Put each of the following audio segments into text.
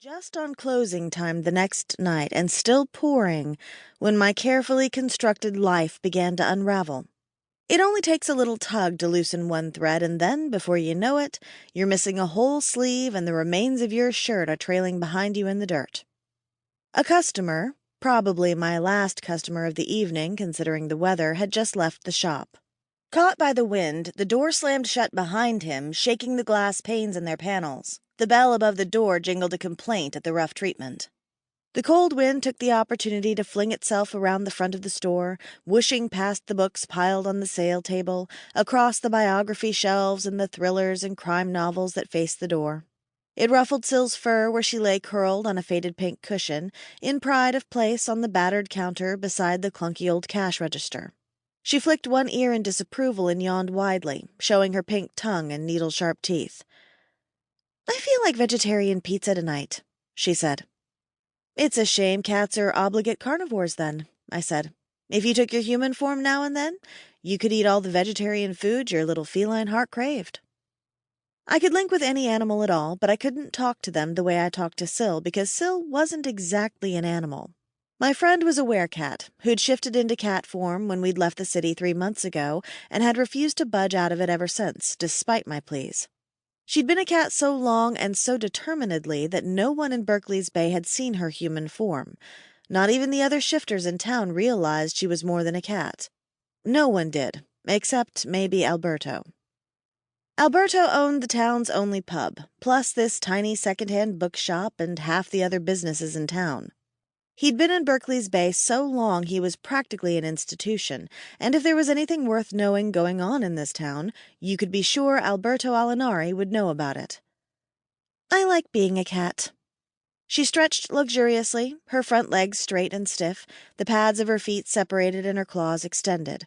Just on closing time the next night and still pouring when my carefully constructed life began to unravel. It only takes a little tug to loosen one thread, and then, before you know it, you're missing a whole sleeve and the remains of your shirt are trailing behind you in the dirt. A customer, probably my last customer of the evening considering the weather, had just left the shop. Caught by the wind, the door slammed shut behind him, shaking the glass panes in their panels. The bell above the door jingled a complaint at the rough treatment. The cold wind took the opportunity to fling itself around the front of the store, whooshing past the books piled on the sale table, across the biography shelves and the thrillers and crime novels that faced the door. It ruffled Syl's fur where she lay curled on a faded pink cushion, in pride of place on the battered counter beside the clunky old cash register. She flicked one ear in disapproval and yawned widely, showing her pink tongue and needle-sharp teeth. "I feel like vegetarian pizza tonight," she said. "It's a shame cats are obligate carnivores, then," I said. "If you took your human form now and then, you could eat all the vegetarian food your little feline heart craved." I could link with any animal at all, but I couldn't talk to them the way I talked to Syl, because Syl wasn't exactly an animal. My friend was a werecat, who'd shifted into cat form when we'd left the city 3 months ago, and had refused to budge out of it ever since, despite my pleas. She'd been a cat so long and so determinedly that no one in Berkeley's Bay had seen her human form. Not even the other shifters in town realized she was more than a cat. No one did, except maybe Alberto. Alberto owned the town's only pub, plus this tiny second-hand bookshop and half the other businesses in town. He'd been in Berkeley's Bay so long he was practically an institution, and if there was anything worth knowing going on in this town, you could be sure Alberto Alinari would know about it. "I like being a cat." She stretched luxuriously, her front legs straight and stiff, the pads of her feet separated and her claws extended.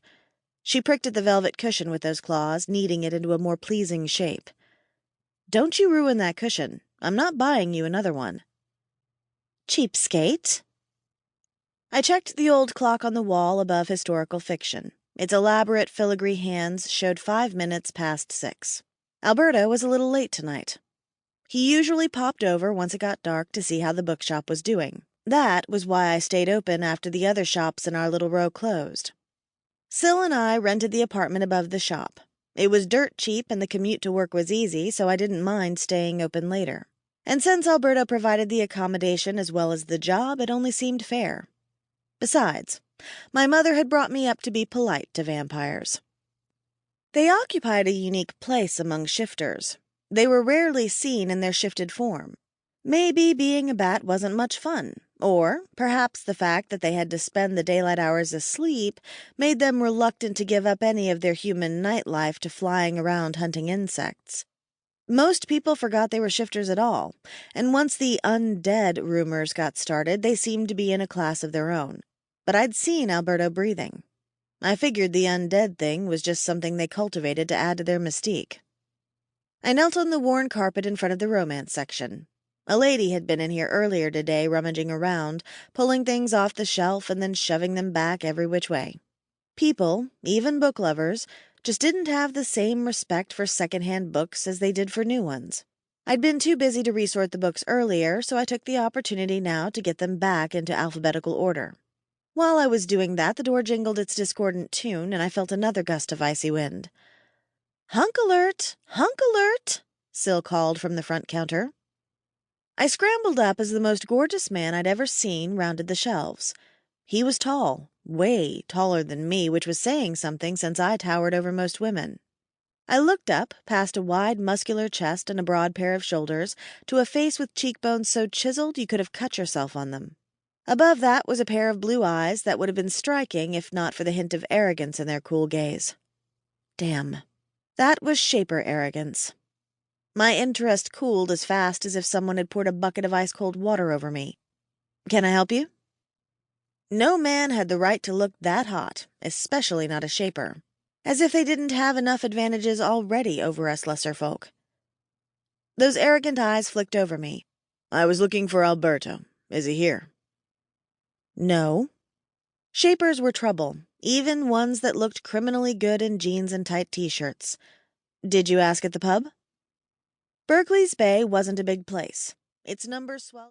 She pricked at the velvet cushion with those claws, kneading it into a more pleasing shape. "Don't you ruin that cushion. I'm not buying you another one." "Cheapskate." I checked the old clock on the wall above historical fiction. Its elaborate filigree hands showed 5 minutes past 6. Alberto was a little late tonight. He usually popped over once it got dark to see how the bookshop was doing. That was why I stayed open after the other shops in our little row closed. Syl and I rented the apartment above the shop. It was dirt cheap and the commute to work was easy, so I didn't mind staying open later. And since Alberto provided the accommodation as well as the job, it only seemed fair. Besides, my mother had brought me up to be polite to vampires. They occupied a unique place among shifters. They were rarely seen in their shifted form. Maybe being a bat wasn't much fun, or perhaps the fact that they had to spend the daylight hours asleep made them reluctant to give up any of their human nightlife to flying around hunting insects. Most people forgot they were shifters at all, and once the undead rumors got started, they seemed to be in a class of their own. But I'd seen Alberto breathing. I figured the undead thing was just something they cultivated to add to their mystique. I knelt on the worn carpet in front of the romance section. A lady had been in here earlier today rummaging around, pulling things off the shelf and then shoving them back every which way. People, even book lovers, just didn't have the same respect for second-hand books as they did for new ones. I'd been too busy to resort the books earlier, so I took the opportunity now to get them back into alphabetical order. While I was doing that, the door jingled its discordant tune, and I felt another gust of icy wind. "Hunk alert! Hunk alert!" Syl called from the front counter. I scrambled up as the most gorgeous man I'd ever seen rounded the shelves. He was tall, way taller than me, which was saying something since I towered over most women. I looked up, past a wide, muscular chest and a broad pair of shoulders, to a face with cheekbones so chiseled you could have cut yourself on them. Above that was a pair of blue eyes that would have been striking if not for the hint of arrogance in their cool gaze. Damn. That was shaper arrogance. My interest cooled as fast as if someone had poured a bucket of ice-cold water over me. "Can I help you?" No man had the right to look that hot, especially not a shaper. As if they didn't have enough advantages already over us lesser folk. Those arrogant eyes flicked over me. "I was looking for Alberto. Is he here?" No. Shapers were trouble, even ones that looked criminally good in jeans and tight t-shirts. "Did you ask at the pub?" Berkeley's Bay wasn't a big place. Its numbers swelled.